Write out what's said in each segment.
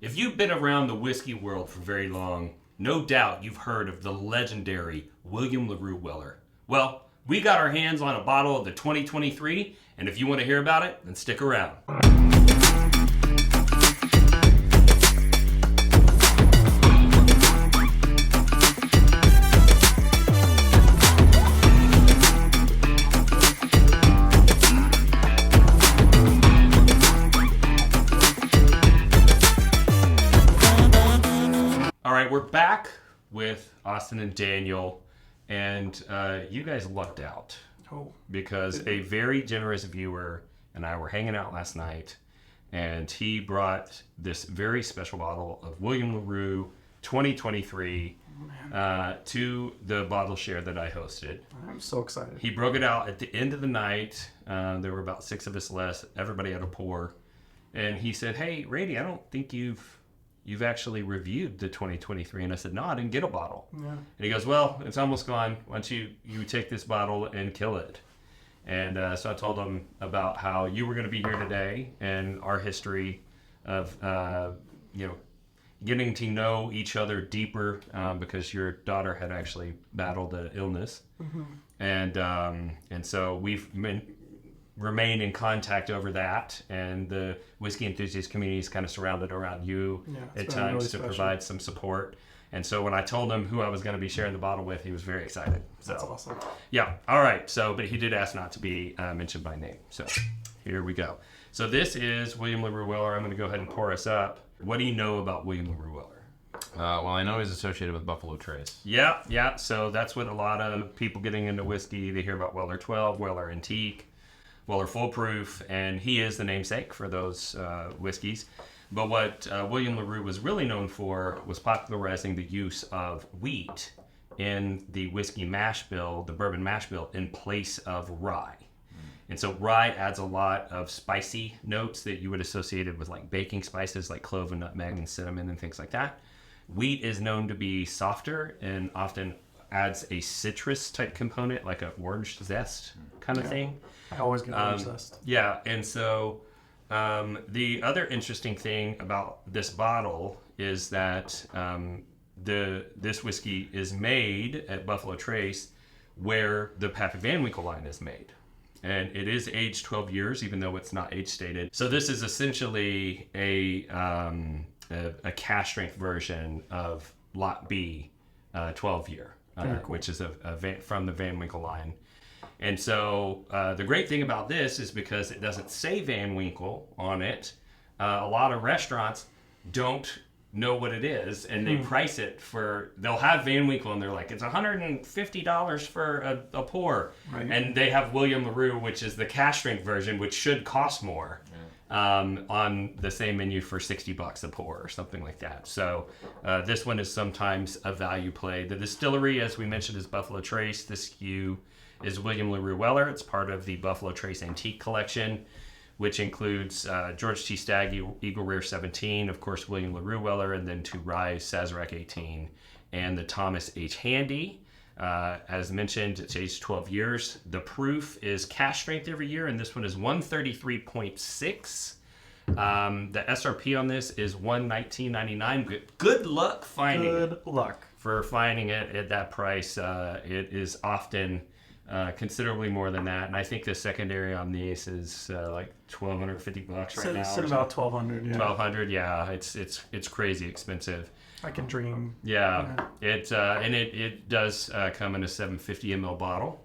If you've been around the whiskey world for very long, no doubt you've heard of the legendary William Larue Weller. Well, we got our hands on a bottle of the 2023, and if you want to hear about it, then stick around. We're back with Austin and Daniel, and you guys lucked out because a very generous viewer and I were hanging out last night, and he brought this very special bottle of William Larue 2023 to the bottle share that I hosted. I'm so excited. He broke it out at the end of the night. There were about 6 of us left. Everybody had a pour, and he said, "Hey, Rady, I don't think you've actually reviewed the 2023. And I said, "No, I didn't get a bottle." Yeah. And he goes, "Well, it's almost gone. Why don't you take this bottle and kill it?" And so I told him about how you were going to be here today and our history of, getting to know each other deeper because your daughter had actually battled an illness. Mm-hmm. And so we've remain in contact over that, and the whiskey enthusiast community is kind of surrounded around you at times to provide some support. And so when I told him who I was going to be sharing the bottle with, he was very excited. So, that's awesome. Yeah. All right. So, but he did ask not to be mentioned by name. So here we go. So this is William Larue Weller. I'm going to go ahead and pour us up. What do you know about William Larue Weller? Well, I know he's associated with Buffalo Trace. Yeah. So that's what a lot of people getting into whiskey, they hear about Weller 12, Weller Antique, Weller Full Proof, and he is the namesake for those whiskeys. But what William Larue was really known for was popularizing the use of wheat in the whiskey mash bill, the bourbon mash bill, in place of rye. And so rye adds a lot of spicy notes that you would associate with like baking spices like clove and nutmeg and cinnamon and things like that. Wheat is known to be softer and often adds a citrus type component like an orange zest kind of thing. I always get orange zest. Yeah, and so the other interesting thing about this bottle is that this whiskey is made at Buffalo Trace where the Pappy Van Winkle line is made. And it is aged 12 years, even though it's not age stated. So this is essentially a cash strength version of Lot B 12 year, cool. Which is from the Van Winkle line. And so the great thing about this is because it doesn't say Van Winkle on it, a lot of restaurants don't know what it is, and they price it they'll have Van Winkle and they're like, it's $150 for a pour. Right. And they have William Larue, which is the cash strength version, which should cost more. On the same menu for $60 a pour or something like that. So this one is sometimes a value play. The distillery, as we mentioned, is Buffalo Trace. The SKU is William Larue Weller. It's part of the Buffalo Trace Antique Collection, which includes George T. Stagg Eagle Rare 17, of course, William Larue Weller, and then 2 Rye Sazerac 18, and the Thomas H. Handy. As mentioned, it's aged 12 years. The proof is cash strength every year, and this one is 133.6. The SRP on this is $119.99. Good luck finding it. Good luck. For finding it at that price. It is often considerably more than that, and I think the secondary on these is like $1,250 right now. It's about $1,200. Yeah. $1,200. Yeah, it's crazy expensive. I can dream. Yeah. It does come in a 750 ml bottle.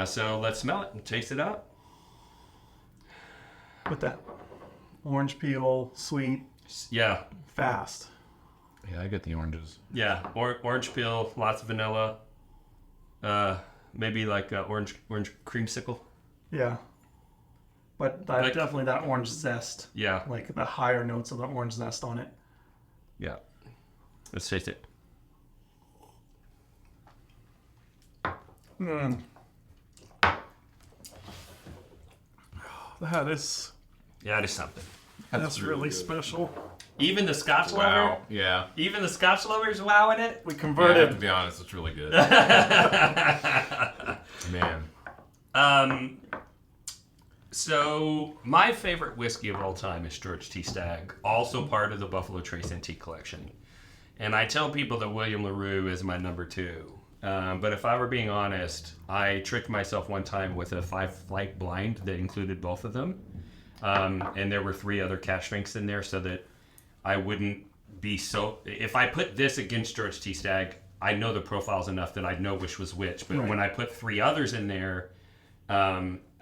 So let's smell it and taste it up. With that orange peel, sweet. Yeah. Fast. Yeah, I get the oranges. Yeah, orange peel, lots of vanilla. Maybe like orange creamsicle. Yeah. But definitely that orange zest. Yeah. Like the higher notes of the orange zest on it. Yeah. Let's taste it. That is... Yeah, it is something. That's really special. Even the Scotch lover? Wow, yeah. Even the Scotch lovers wowing it? We converted. Yeah, to be honest, it's really good. Man. So my favorite whiskey of all time is George T. Stagg, also part of the Buffalo Trace Antique Collection. And I tell people that William Larue is my number 2. But if I were being honest, I tricked myself one time with a 5-flight blind that included both of them. And there were 3 other cash drinks in there so that I wouldn't be so... If I put this against George T. Stagg, I know the profiles enough that I'd know which was which. But when I put 3 others in there,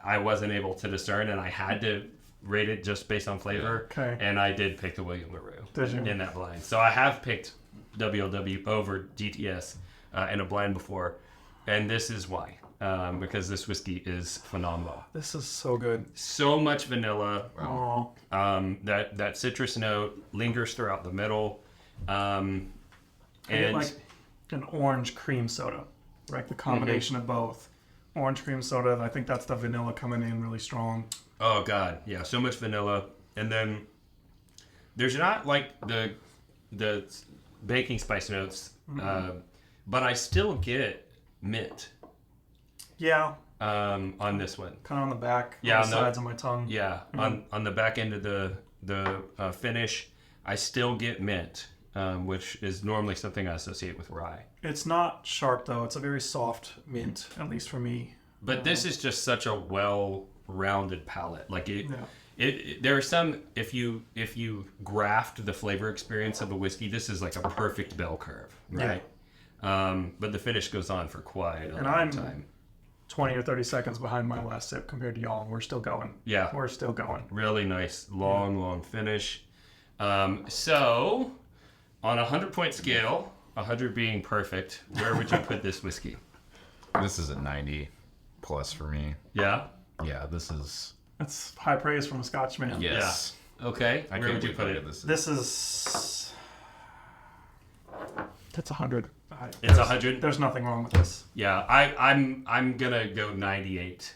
I wasn't able to discern, and I had to rate it just based on flavor. Okay. And I did pick the William Larue Did you? in that blind. So I have picked WLW over GTS in a blind before, and this is why. Because this whiskey is phenomenal. This is so good. So much vanilla. Oh, That citrus note lingers throughout the middle. I get And like an orange cream soda, right? The combination of both. Orange cream soda, I think that's the vanilla coming in really strong. oh god, yeah, so much vanilla. And then there's not like the baking spice notes, but I still get mint Yeah, on this one. kind of on the back, Yeah, on on the the- sides of my tongue. Yeah, on the back end of the finish, I still get mint, which is normally something I associate with rye. It's not sharp though. It's a very soft mint, at least for me. But this is just such a well-rounded palate. Like it, Yeah. there are some. If you graft the flavor experience of a whiskey, this is like a perfect bell curve, right? But the finish goes on for quite a long I'm- time. 20 or 30 seconds behind my last sip compared to y'all, and we're still going. Yeah, We're still going. really nice, long finish. So, on a 100-point scale, 100 being perfect, where would you put this whiskey? This is a 90 plus for me. Yeah. Yeah, this is. That's high praise from a Scotchman. Yes. Okay. I Where can't would you believe how put good it? this is. This is. That's 100. It's 100. There's nothing wrong with this. Yeah. I'm gonna go 98.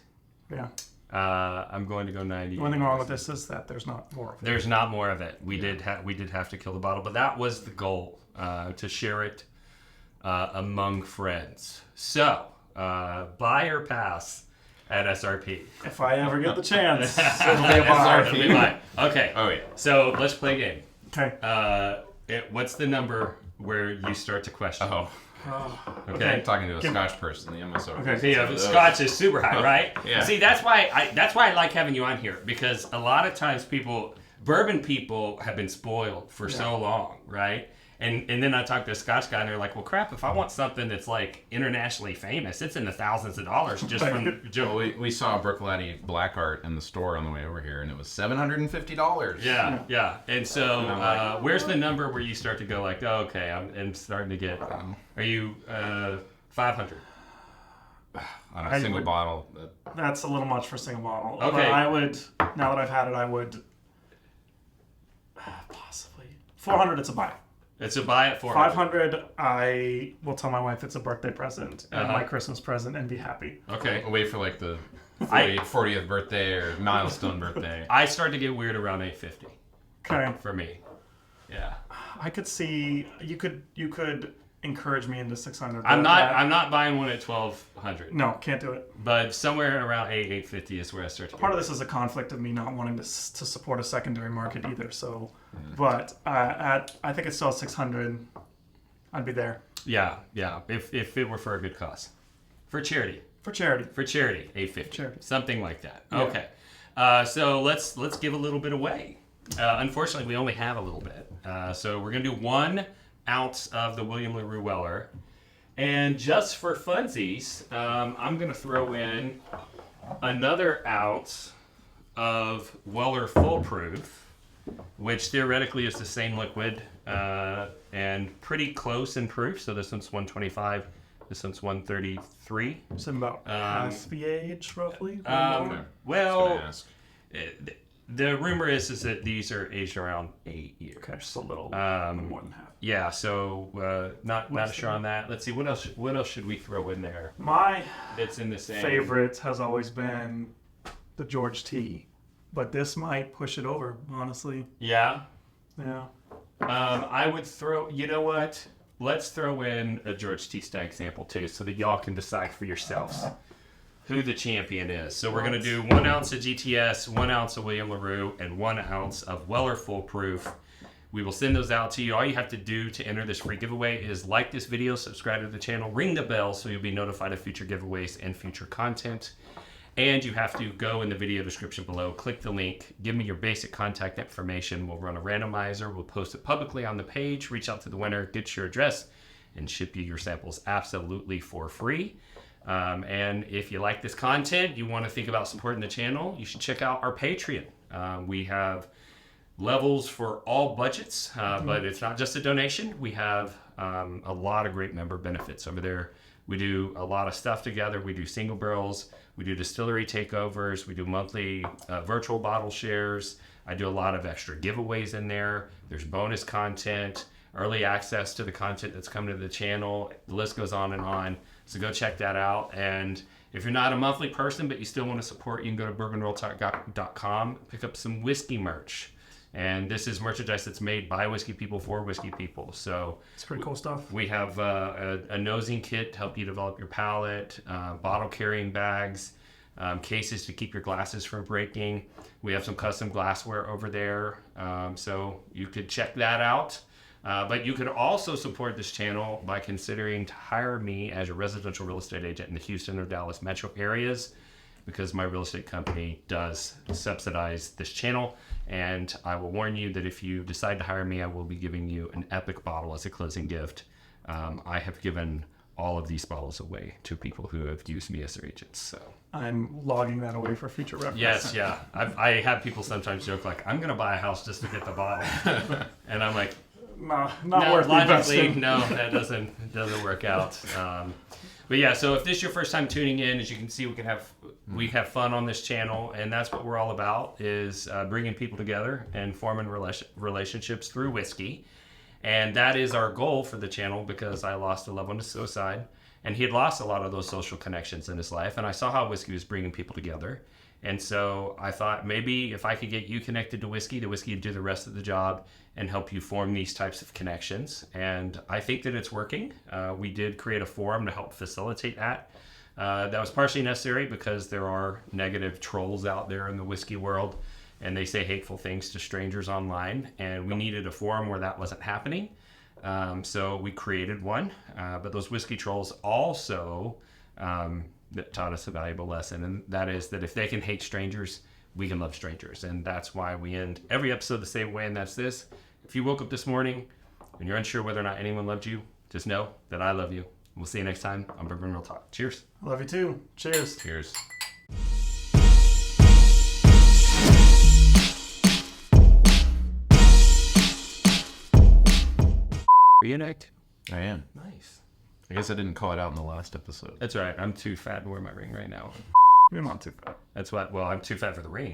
Yeah. I'm going to go 90. The only thing wrong with this is that there's not more of it. There's not more of it. We did have to kill the bottle, but that was the goal, to share it among friends. So, buy or pass at SRP. If I ever get the chance, it'll be a buy. It'll be buy. Okay. Oh yeah. So let's play a game. Okay. What's the number where you start to question? Oh. Okay. I'm talking to a Give- Scotch person. The MSO. Okay. Yeah, but Scotch is super high, right? Yeah. See, that's why I like having you on here, because a lot of times bourbon people have been spoiled for so long, right? And then I talk to a Scotch guy and they're like, well, crap, if I want something that's like internationally famous, it's in the thousands of dollars just from Well, Joe. we saw Brookladdy Black Art in the store on the way over here, and it was $750. Yeah. And so, And I'm like, where's the number where you start to go like, oh, okay, I'm starting to get, are you 500? On a I single would- bottle. That's a little much for a single bottle. Okay. But I would, now that I've had it, I would possibly 400. It's a buy. It's a buy at 400. 500. I will tell my wife it's a birthday present and Uh-huh. my Christmas present and be happy. Okay. Wait for like the I- 40th birthday or milestone birthday. I start to get weird around 850 Okay. for me. Yeah. I could see you could encourage me into 600. I'm but not buying one at 1200. No, can't do it. But somewhere around 850 is where I start to Part get of this is a conflict of me not wanting to support a secondary market either. So, but I think it's still 600. I'd be there Yeah. If it were for a good cause. For charity. for charity. 850. Charity. Something like that. Yeah. Okay. So let's give a little bit away. Unfortunately, we only have a little bit. So we're going to do 1 ounce of the William Larue Weller. And just for funsies, I'm going to throw in another ounce of Weller Full Proof, which theoretically is the same liquid and pretty close in proof. So this one's 125, this one's 133. So about half the age, roughly. Okay. I was Well, gonna ask. the rumor is that these are aged around 8 years. Okay, just a little more than half. Yeah, so not sure on that. Let's see, what else should we throw in there My that's in the same? favorite has always been the George T, but this might push it over, honestly. Yeah. Yeah. I would throw, you know what? Let's throw in a George T. Stagg sample too, so that y'all can decide for yourselves. who the champion is. So we're going to do 1 ounce of GTS, 1 ounce of William Larue, and 1 ounce of Weller Full Proof. We will send those out to you. All you have to do to enter this free giveaway is like this video, subscribe to the channel, ring the bell so you'll be notified of future giveaways and future content. And you have to go in the video description below, click the link, give me your basic contact information. We'll run a randomizer. We'll post it publicly on the page, reach out to the winner, get your address, and ship you your samples absolutely for free. And if you like this content, you want to think about supporting the channel, you should check out our Patreon. We have levels for all budgets, but it's not just a donation. We have a lot of great member benefits over there. We do a lot of stuff together. We do single barrels, we do distillery takeovers, we do monthly virtual bottle shares. I do a lot of extra giveaways in there. There's bonus content, early access to the content that's coming to the channel. The list goes on and on. So go check that out. And if you're not a monthly person, but you still want to support, you can go to bourbonrolltalk.com, pick up some whiskey merch. And this is merchandise that's made by whiskey people for whiskey people. So It's pretty cool stuff. we have a nosing kit to help you develop your palate, bottle carrying bags, cases to keep your glasses from breaking. We have some custom glassware over there. So you could check that out. But you could also support this channel by considering to hire me as a residential real estate agent in the Houston or Dallas metro areas, because my real estate company does subsidize this channel. And I will warn you that if you decide to hire me, I will be giving you an epic bottle as a closing gift. I have given all of these bottles away to people who have used me as their agents. So I'm logging that away for future reference. yes, yeah. I have people sometimes joke like, I'm going to buy a house just to get the bottle. And I'm like, Not no, worth the logically, investment. no, that doesn't work out. But yeah, so if this is your first time tuning in, as you can see, we have fun on this channel, and that's what we're all about, is bringing people together and forming relationships through whiskey. And that is our goal for the channel, because I lost a loved one to suicide, and he had lost a lot of those social connections in his life, and I saw how whiskey was bringing people together. And so I thought maybe if I could get you connected to whiskey, the whiskey would do the rest of the job and help you form these types of connections. And I think that it's working. We did create a forum to help facilitate that. That was partially necessary because there are negative trolls out there in the whiskey world, and they say hateful things to strangers online. And we needed a forum where that wasn't happening. So we created one. But those whiskey trolls also that taught us a valuable lesson, and that is that if they can hate strangers, we can love strangers. And that's why we end every episode the same way, and that's this. If you woke up this morning and you're unsure whether or not anyone loved you, just know that I love you. We'll see you next time on Bourbon Real Talk. Cheers. I love you too. Cheers. Cheers. Reenact. I am. Nice. I guess I didn't call it out in the last episode. That's all right. I'm too fat to wear my ring right now. You're not too bad. That's what. Well, I'm too fat for the ring.